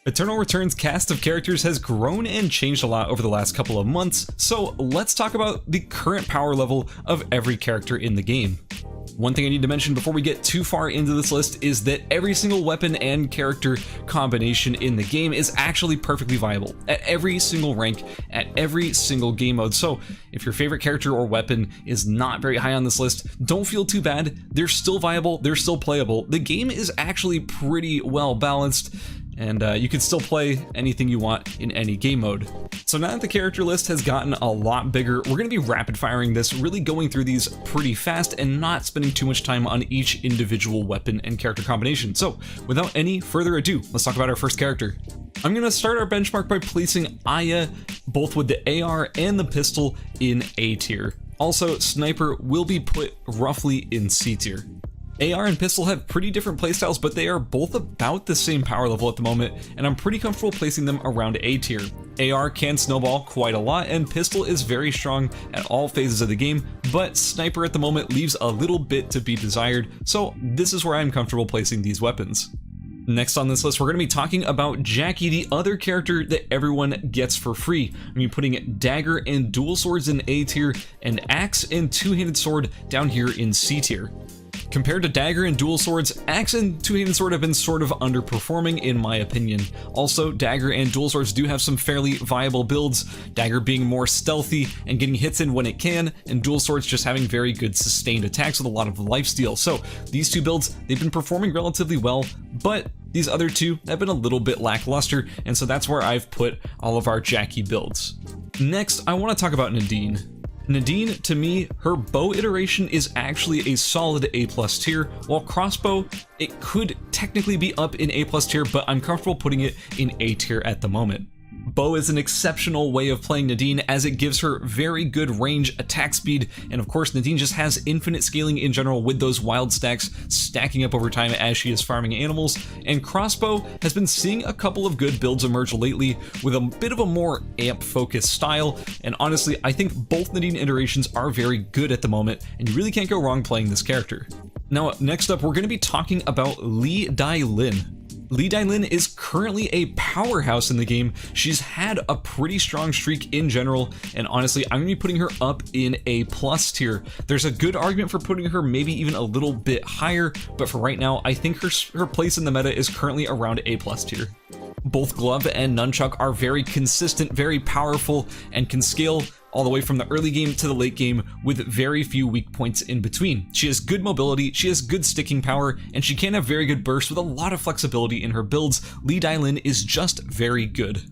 Eternal Return's cast of characters has grown and changed a lot over the last couple of months, so let's talk about the current power level of every character in the game. One thing I need to mention before we get too far into this list is that every single weapon and character combination in the game is actually perfectly viable at every single rank, at every single game mode. So if your favorite character or weapon is not very high on this list, don't feel too bad. They're still viable, they're still playable. The game is actually pretty well balanced, and you can still play anything you want in any game mode. So now that the character list has gotten a lot bigger, we're going to be rapid firing this, really going through these pretty fast and not spending too much time on each individual weapon and character combination. So without any further ado, let's talk about our first character. I'm going to start our benchmark by placing Aya, both with the AR and the pistol, in A tier. Also, Sniper will be put roughly in C tier. AR and pistol have pretty different playstyles, but they are both about the same power level at the moment, and I'm pretty comfortable placing them around A tier. AR can snowball quite a lot, and pistol is very strong at all phases of the game, but Sniper at the moment leaves a little bit to be desired, so this is where I'm comfortable placing these weapons. Next on this list, we're going to be talking about Jackie, the other character that everyone gets for free. I'm going to be putting Dagger and Dual Swords in A tier, and Axe and Two-Handed Sword down here in C tier. Compared to Dagger and Dual Swords, Axe and Two-Handed Sword have been sort of underperforming in my opinion. Also, Dagger and Dual Swords do have some fairly viable builds, Dagger being more stealthy and getting hits in when it can, and Dual Swords just having very good sustained attacks with a lot of lifesteal. So these two builds, they've been performing relatively well, but these other two have been a little bit lackluster, and so that's where I've put all of our Jackie builds. Next, I want to talk about Nadine. Nadine, to me, her bow iteration is actually a solid A+ tier, while crossbow, it could technically be up in A+ tier, but I'm comfortable putting it in A tier at the moment. Bow is an exceptional way of playing Nadine, as it gives her very good range, attack speed, and of course Nadine just has infinite scaling in general with those wild stacks stacking up over time as she is farming animals, and crossbow has been seeing a couple of good builds emerge lately with a bit of a more amp focused style, and honestly I think both Nadine iterations are very good at the moment, and you really can't go wrong playing this character. Now next up, we're going to be talking about Lee Dailin. Lee Dailin is currently a powerhouse in the game. She's had a pretty strong streak in general, and honestly, I'm going to be putting her up in A+ tier. There's a good argument for putting her maybe even a little bit higher, but for right now, I think her place in the meta is currently around A+ tier. Both Glove and Nunchuck are very consistent, very powerful, and can scale all the way from the early game to the late game with very few weak points in between. She has good mobility, she has good sticking power, and she can have very good bursts with a lot of flexibility in her builds. Lee Dailin is just very good.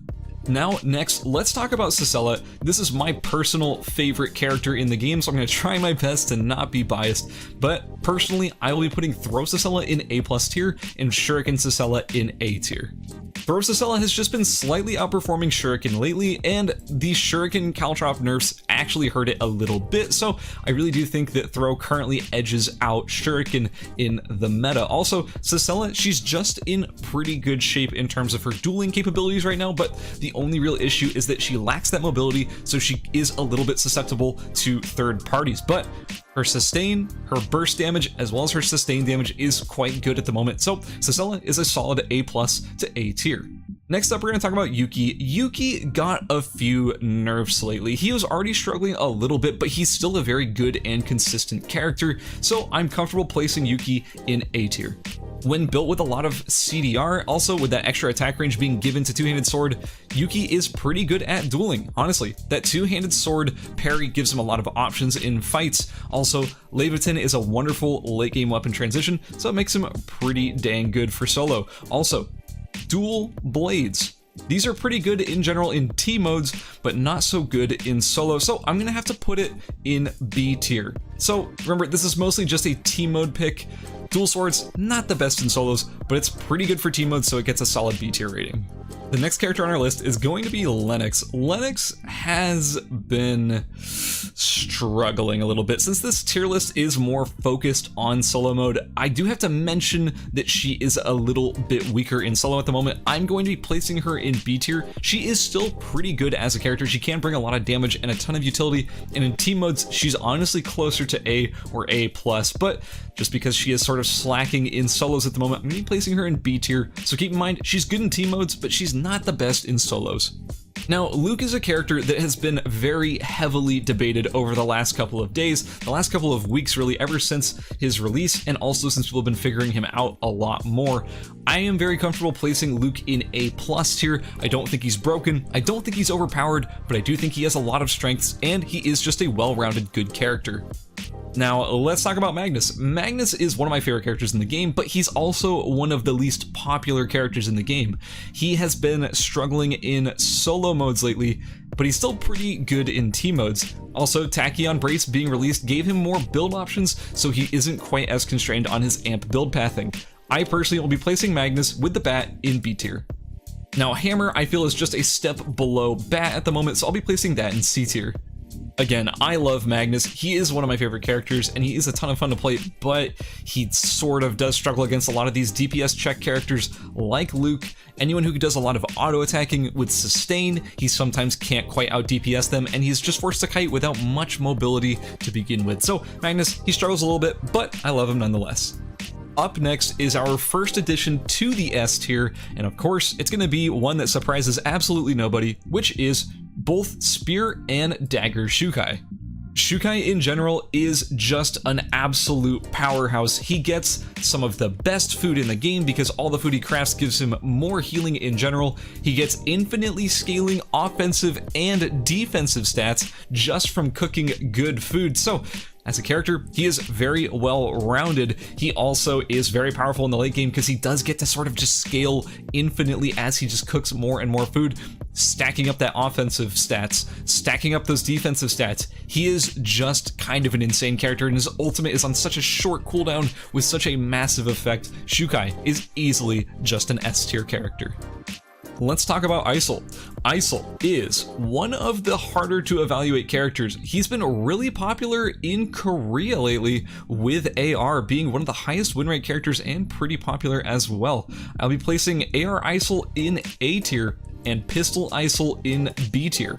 Now, next, let's talk about Sissela. This is my personal favorite character in the game, so I'm going to try my best to not be biased, but personally, I will be putting Throw Sissela in A+ tier and Shuriken Sissela in A tier. Throw Sissela has just been slightly outperforming Shuriken lately, and the Shuriken Caltrop nerfs actually hurt it a little bit, so I really do think that Throw currently edges out Shuriken in the meta. Also, Sissela, she's just in pretty good shape in terms of her dueling capabilities right now, but the only real issue is that she lacks that mobility, so she is a little bit susceptible to third parties. But her sustain, her burst damage, as well as her sustain damage is quite good at the moment, so Sissela is a solid A+ to A tier. Next up, we're going to talk about Yuki. Yuki got a few nerfs lately. He was already struggling a little bit, but he's still a very good and consistent character, so I'm comfortable placing Yuki in A tier. When built with a lot of CDR, also with that extra attack range being given to Two-Handed Sword, Yuki is pretty good at dueling, honestly. That Two-Handed Sword parry gives him a lot of options in fights. Also, Leviathan is a wonderful late game weapon transition, so it makes him pretty dang good for solo. Also, dual blades. These are pretty good in general in T modes, but not so good in solo, so I'm gonna have to put it in B tier. So remember, this is mostly just a T mode pick. Dual Swords, not the best in solos, but it's pretty good for team mode, so it gets a solid B tier rating. The next character on our list is going to be Lenox. Lenox has been struggling a little bit. Since this tier list is more focused on solo mode, I do have to mention that she is a little bit weaker in solo at the moment. I'm going to be placing her in B tier. She is still pretty good as a character. She can bring a lot of damage and a ton of utility, and in team modes, she's honestly closer to A or A+, but just because she is sort of slacking in solos at the moment, I'm going to be placing her in B tier. So keep in mind, she's good in team modes, but she's not the best in solos. Now, Luke is a character that has been very heavily debated over the last couple of days, the last couple of weeks really, ever since his release, and also since people have been figuring him out a lot more. I am very comfortable placing Luke in A+ tier. I don't think he's broken, I don't think he's overpowered, but I do think he has a lot of strengths, and he is just a well-rounded good character. Now, let's talk about Magnus. Magnus is one of my favorite characters in the game, but he's also one of the least popular characters in the game. He has been struggling in solo modes lately, but he's still pretty good in team modes. Also, Tachyon Brace being released gave him more build options, so he isn't quite as constrained on his amp build pathing. I personally will be placing Magnus with the Bat in B tier. Now, Hammer I feel is just a step below Bat at the moment, so I'll be placing that in C tier. Again, I love Magnus. He is one of my favorite characters, and he is a ton of fun to play, but he sort of does struggle against a lot of these DPS check characters like Luke. Anyone who does a lot of auto-attacking with sustain, he sometimes can't quite out DPS them, and he's just forced to kite without much mobility to begin with. So Magnus, he struggles a little bit, but I love him nonetheless. Up next is our first addition to the S tier, and of course, it's going to be one that surprises absolutely nobody, which is both Spear and Dagger Xiukai. Xiukai in general is just an absolute powerhouse. He gets some of the best food in the game because all the food he crafts gives him more healing in general. He gets infinitely scaling offensive and defensive stats just from cooking good food. So as a character, he is very well-rounded. He also is very powerful in the late game because he does get to sort of just scale infinitely as he just cooks more and more food, stacking up that offensive stats, stacking up those defensive stats. He is just kind of an insane character, and his ultimate is on such a short cooldown with such a massive effect. Xiukai is easily just an S tier character. Let's talk about Isol. Isol is one of the harder to evaluate characters. He's been really popular in Korea lately, with AR being one of the highest win rate characters and pretty popular as well. I'll be placing AR Isol in A tier and Pistol Isol in B tier.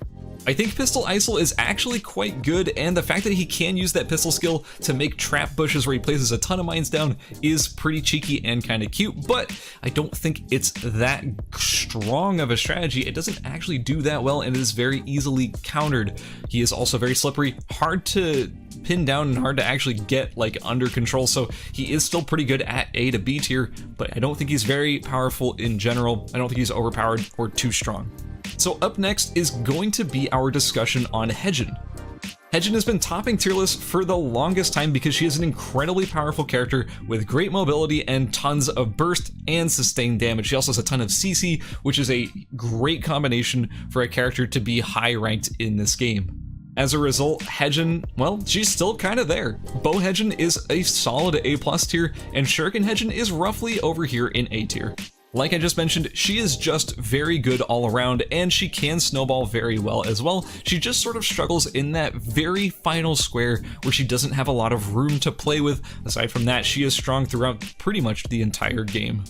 I think Pistol Isol is actually quite good, and the fact that he can use that pistol skill to make trap bushes where he places a ton of mines down is pretty cheeky and kind of cute, but I don't think it's that strong of a strategy. It doesn't actually do that well, and it is very easily countered. He is also very slippery, hard to pin down and hard to actually get like under control, so he is still pretty good at A to B tier, but I don't think he's very powerful in general. I don't think he's overpowered or too strong. So up next is going to be our discussion on Hyejin. Hyejin has been topping tier lists for the longest time because she is an incredibly powerful character with great mobility and tons of burst and sustained damage. She also has a ton of CC, which is a great combination for a character to be high ranked in this game. As a result, Hyejin, well, she's still kind of there. Bow Hyejin is a solid A+ tier, and Shuriken Hyejin is roughly over here in A tier. Like I just mentioned, she is just very good all around, and she can snowball very well as well. She just sort of struggles in that very final square where she doesn't have a lot of room to play with. Aside from that, she is strong throughout pretty much the entire game.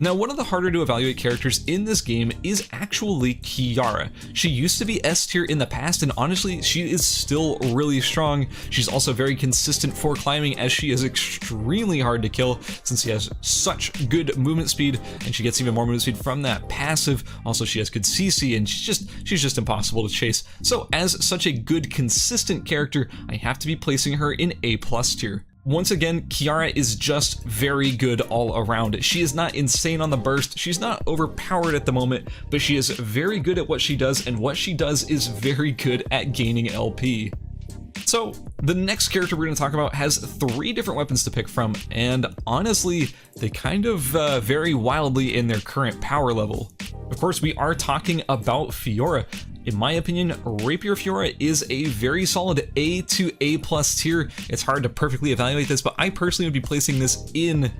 Now, one of the harder to evaluate characters in this game is actually Chiara. She used to be S tier in the past, and honestly, she is still really strong. She's also very consistent for climbing, as she is extremely hard to kill since she has such good movement speed, and she gets even more movement speed from that passive. Also, she has good CC, and she's just impossible to chase. So as such a good, consistent character, I have to be placing her in A+ tier. Once again, Chiara is just very good all around. She is not insane on the burst, she's not overpowered at the moment, but she is very good at what she does, and what she does is very good at gaining LP. So, the next character we're going to talk about has 3 different weapons to pick from, and honestly, they kind of vary wildly in their current power level. Of course, we are talking about Fiora. In my opinion, Rapier Fiora is a very solid A to A+ tier. It's hard to perfectly evaluate this, but I personally would be placing this in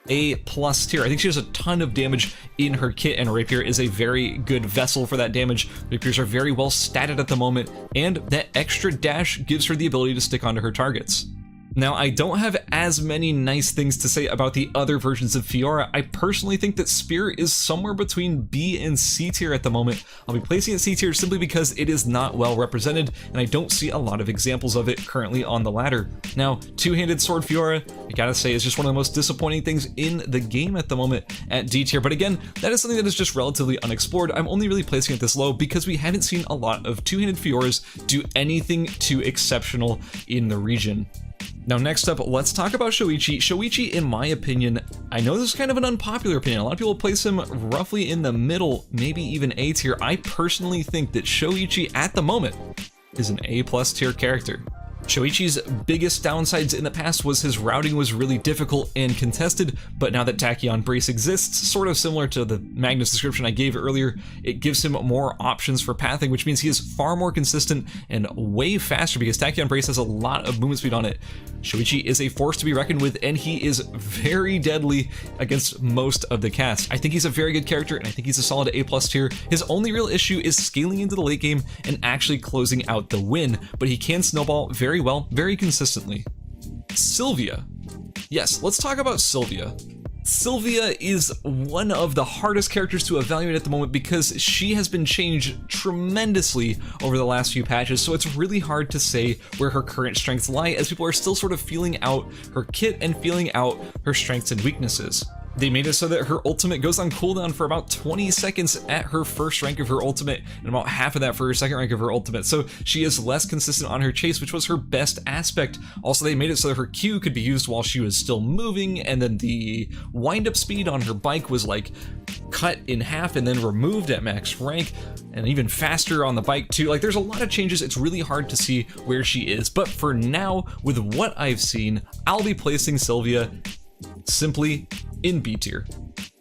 A+ tier. I think she has a ton of damage in her kit, and Rapier is a very good vessel for that damage. Rapiers are very well statted at the moment, and that extra dash gives her the ability to stick onto her targets. Now, I don't have as many nice things to say about the other versions of Fiora. I personally think that Spear is somewhere between B and C tier at the moment. I'll be placing it C tier simply because it is not well represented, and I don't see a lot of examples of it currently on the ladder. Now, two-handed sword Fiora, I gotta say, is just one of the most disappointing things in the game at the moment at D tier. But again, that is something that is just relatively unexplored. I'm only really placing it this low because we haven't seen a lot of two-handed Fioras do anything too exceptional in the region. Now next up, let's talk about Shoichi. Shoichi, in my opinion, I know this is kind of an unpopular opinion. A lot of people place him roughly in the middle, maybe even A tier. I personally think that Shoichi at the moment is an A+ tier character. Shoichi's biggest downsides in the past was his routing was really difficult and contested, but now that Tachyon Brace exists, sort of similar to the Magnus description I gave earlier, it gives him more options for pathing, which means he is far more consistent and way faster because Tachyon Brace has a lot of movement speed on it. Shoichi is a force to be reckoned with, and he is very deadly against most of the cast. I think he's a very good character, and I think he's a solid A+ tier. His only real issue is scaling into the late game and actually closing out the win, but he can snowball very well, very consistently. Silvia. Yes, let's talk about Silvia. Silvia is one of the hardest characters to evaluate at the moment because she has been changed tremendously over the last few patches, so it's really hard to say where her current strengths lie as people are still sort of feeling out her kit and feeling out her strengths and weaknesses. They made it so that her ultimate goes on cooldown for about 20 seconds at her first rank of her ultimate, and about half of that for her second rank of her ultimate, so she is less consistent on her chase, which was her best aspect. Also, they made it so that her Q could be used while she was still moving, and then the wind-up speed on her bike was like cut in half and then removed at max rank, and even faster on the bike too. Like, there's a lot of changes. It's really hard to see where she is, but for now, with what I've seen, I'll be placing Silvia simply in B tier.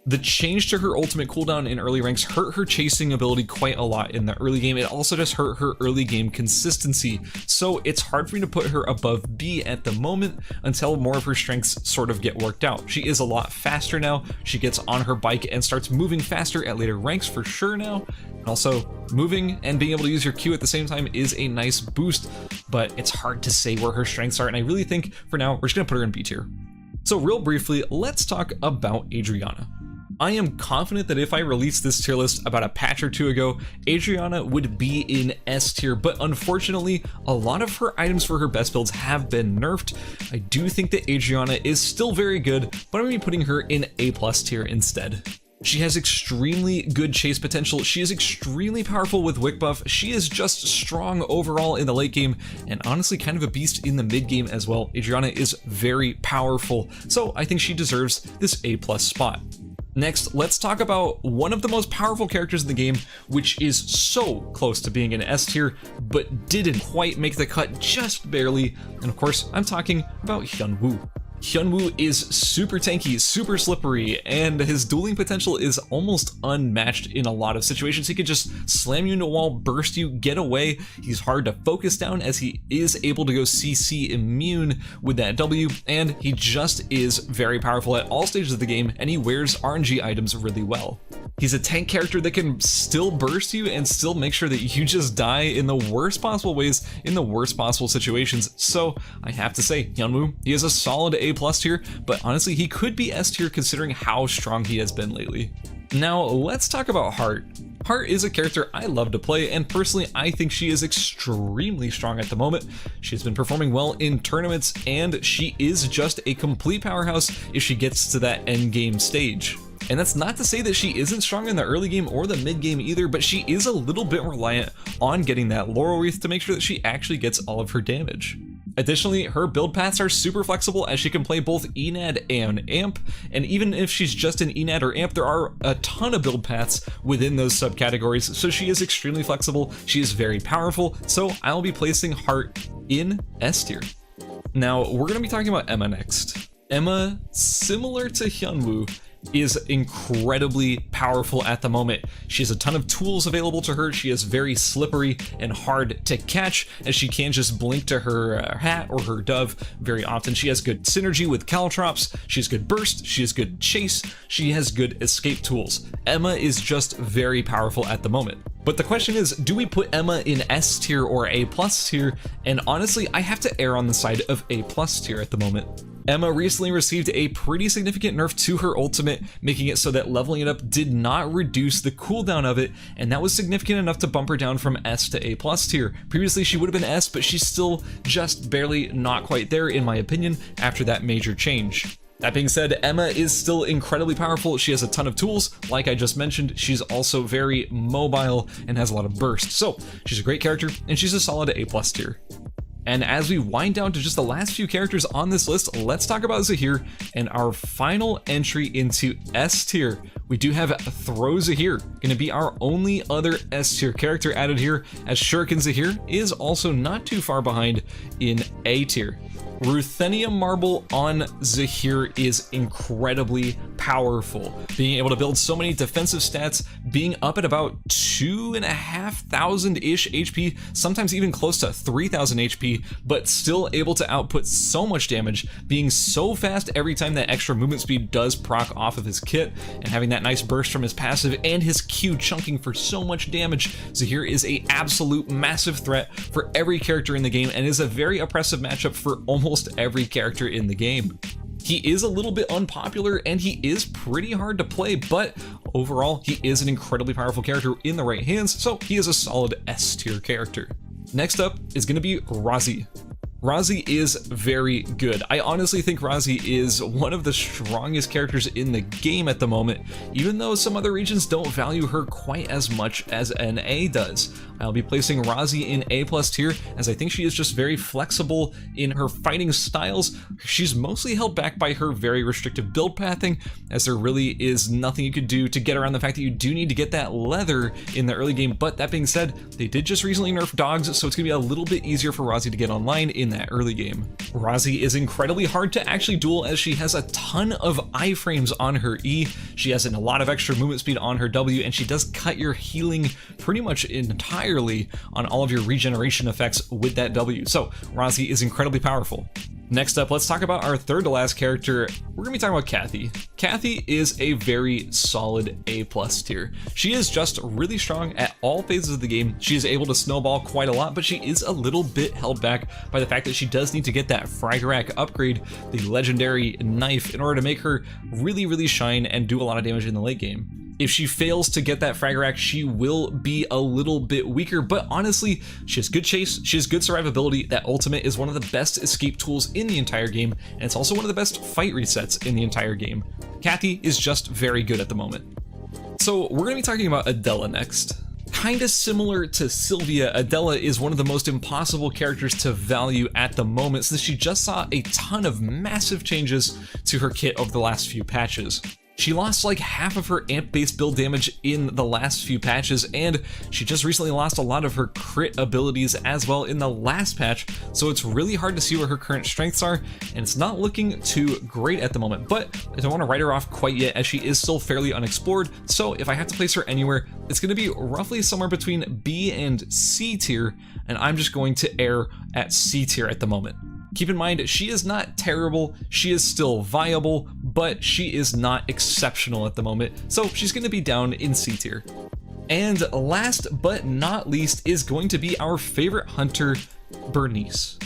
The change to her ultimate cooldown in early ranks hurt her chasing ability quite a lot in the early game. It also just hurt her early game consistency, so it's hard for me to put her above B at the moment until more of her strengths sort of get worked out. She is a lot faster now. She gets on her bike and starts moving faster at later ranks for sure now. Also, moving and being able to use your Q at the same time is a nice boost, but it's hard to say where her strengths are, and I really think for now we're just gonna put her in B tier. So real briefly, let's talk about Adriana. I am confident that if I released this tier list about a patch or two ago, Adriana would be in S tier, but unfortunately, a lot of her items for her best builds have been nerfed. I do think that Adriana is still very good, but I'm going to be putting her in A+ tier instead. She has extremely good chase potential. She is extremely powerful with Wick buff. She is just strong overall in the late game, and honestly kind of a beast in the mid game as well. Adriana is very powerful, so I think she deserves this A+ spot. Next, let's talk about one of the most powerful characters in the game, which is so close to being an S tier, but didn't quite make the cut, just barely. And of course, I'm talking about Hyunwoo. Hyunwoo is super tanky, super slippery, and his dueling potential is almost unmatched in a lot of situations. He can just slam you into a wall, burst you, get away. He's hard to focus down as he is able to go CC immune with that W, and he just is very powerful at all stages of the game, and he wears RNG items really well. He's a tank character that can still burst you and still make sure that you just die in the worst possible ways, in the worst possible situations. So I have to say, Hyunwoo, he is a solid A+ tier, but honestly, he could be S tier considering how strong he has been lately. Now, let's talk about Hart. Hart is a character I love to play, and personally, I think she is extremely strong at the moment. She's been performing well in tournaments, and she is just a complete powerhouse if she gets to that end game stage. And that's not to say that she isn't strong in the early game or the mid game either, but she is a little bit reliant on getting that Laurel Wreath to make sure that she actually gets all of her damage. Additionally, her build paths are super flexible as she can play both ENAD and AMP, and even if she's just an ENAD or AMP, there are a ton of build paths within those subcategories, so she is extremely flexible, she is very powerful, so I'll be placing Hart in S tier. Now, we're going to be talking about Emma next. Emma, similar to Hyunwoo, is incredibly powerful at the moment. She has a ton of tools available to her. She is very slippery and hard to catch, as she can just blink to her hat or her dove very often. She has good synergy with caltrops, she has good burst, she has good chase, she has good escape tools. Emma is just very powerful at the moment. But the question is, do we put Emma in S tier or A plus tier? And honestly, I have to err on the side of A plus tier at the moment. Emma recently received a pretty significant nerf to her ultimate, making it so that leveling it up did not reduce the cooldown of it, and that was significant enough to bump her down from S to A plus tier. Previously she would have been S, but she's still just barely not quite there in my opinion after that major change. That being said, Emma is still incredibly powerful. She has a ton of tools, like I just mentioned. She's also very mobile and has a lot of burst. So she's a great character, and she's a solid A plus tier. And as we wind down to just the last few characters on this list, let's talk about Zahir and our final entry into S tier. We do have Throw Zahir, gonna be our only other S tier character added here, as Shuriken Zahir is also not too far behind in A tier. Ruthenium Marble on Zahir is incredibly powerful. Being able to build so many defensive stats, being up at about 2,500-ish HP, sometimes even close to 3,000 HP, but still able to output so much damage, being so fast every time that extra movement speed does proc off of his kit, and having that nice burst from his passive and his Q chunking for so much damage. Zahir is an absolute massive threat for every character in the game and is a very oppressive matchup for almost every character in the game. He is a little bit unpopular and he is pretty hard to play, but overall he is an incredibly powerful character in the right hands, so he is a solid S tier character. Next up is going to be Rozzi. Rozzi is very good. I honestly think Rozzi is one of the strongest characters in the game at the moment, even though some other regions don't value her quite as much as NA does. I'll be placing Rozzi in A plus tier, as I think she is just very flexible in her fighting styles. She's mostly held back by her very restrictive build pathing, as there really is nothing you could do to get around the fact that you do need to get that leather in the early game. But that being said, they did just recently nerf dogs, so it's gonna be a little bit easier for Rozzi to get online in that early game. Rozzi is incredibly hard to actually duel, as she has a ton of iframes on her E, she has a lot of extra movement speed on her W, and she does cut your healing pretty much entirely on all of your regeneration effects with that W. So Rozzi is incredibly powerful. Next up, let's talk about our third to last character. We're gonna be talking about Cathy. Cathy is a very solid A plus tier. She is just really strong at all phases of the game. She is able to snowball quite a lot, but she is a little bit held back by the fact that she does need to get that frag rack upgrade, the legendary knife, in order to make her really shine and do a lot of damage in the late game. If she fails to get that frag rack, she will be a little bit weaker, but honestly, she has good chase, she has good survivability. That ultimate is one of the best escape tools in the entire game, and it's also one of the best fight resets in the entire game. Cathy is just very good at the moment. So we're going to be talking about Adela next. Kinda similar to Silvia, Adela is one of the most impossible characters to value at the moment, since she just saw a ton of massive changes to her kit over the last few patches. She lost like half of her amp-based build damage in the last few patches, and she just recently lost a lot of her crit abilities as well in the last patch, so it's really hard to see where her current strengths are, and it's not looking too great at the moment. But I don't want to write her off quite yet, as she is still fairly unexplored, so if I have to place her anywhere, it's going to be roughly somewhere between B and C tier, and I'm just going to err at C tier at the moment. Keep in mind, she is not terrible, she is still viable, but she is not exceptional at the moment, so she's going to be down in C tier. And last but not least is going to be our favorite hunter, Bernice.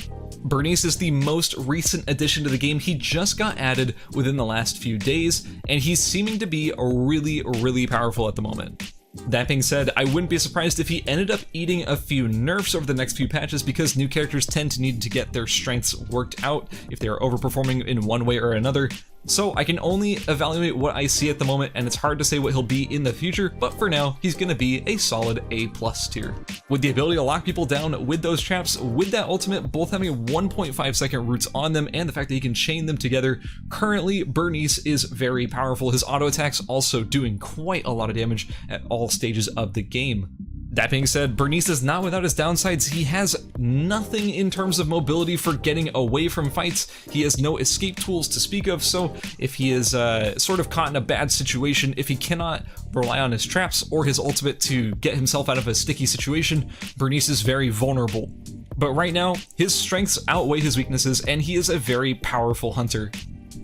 Bernice is the most recent addition to the game. He just got added within the last few days, and he's seeming to be really powerful at the moment. That being said, I wouldn't be surprised if he ended up eating a few nerfs over the next few patches, because new characters tend to need to get their strengths worked out if they are overperforming in one way or another. So I can only evaluate what I see at the moment, and it's hard to say what he'll be in the future, but for now, he's gonna be a solid A plus tier. With the ability to lock people down with those traps, with that ultimate, both having 1.5 second roots on them, and the fact that he can chain them together, currently Bernice is very powerful. His auto attacks also doing quite a lot of damage at all stages of the game. That being said, Bernice is not without his downsides. He has nothing in terms of mobility for getting away from fights. He has no escape tools to speak of, so if he is sort of caught in a bad situation, if he cannot rely on his traps or his ultimate to get himself out of a sticky situation, Bernice is very vulnerable. But right now, his strengths outweigh his weaknesses, and he is a very powerful hunter.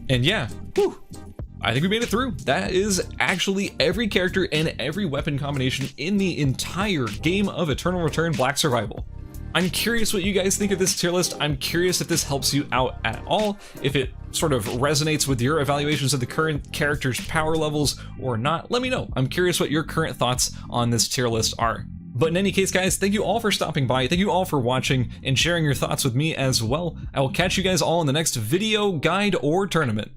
And yeah, whew, I think we made it through. That is actually every character and every weapon combination in the entire game of Eternal Return Black Survival. I'm curious what you guys think of this tier list. I'm curious if this helps you out at all, if it sort of resonates with your evaluations of the current characters' power levels or not. Let me know. I'm curious what your current thoughts on this tier list are. But in any case, guys, thank you all for stopping by. Thank you all for watching and sharing your thoughts with me as well. I will catch you guys all in the next video, guide, or tournament.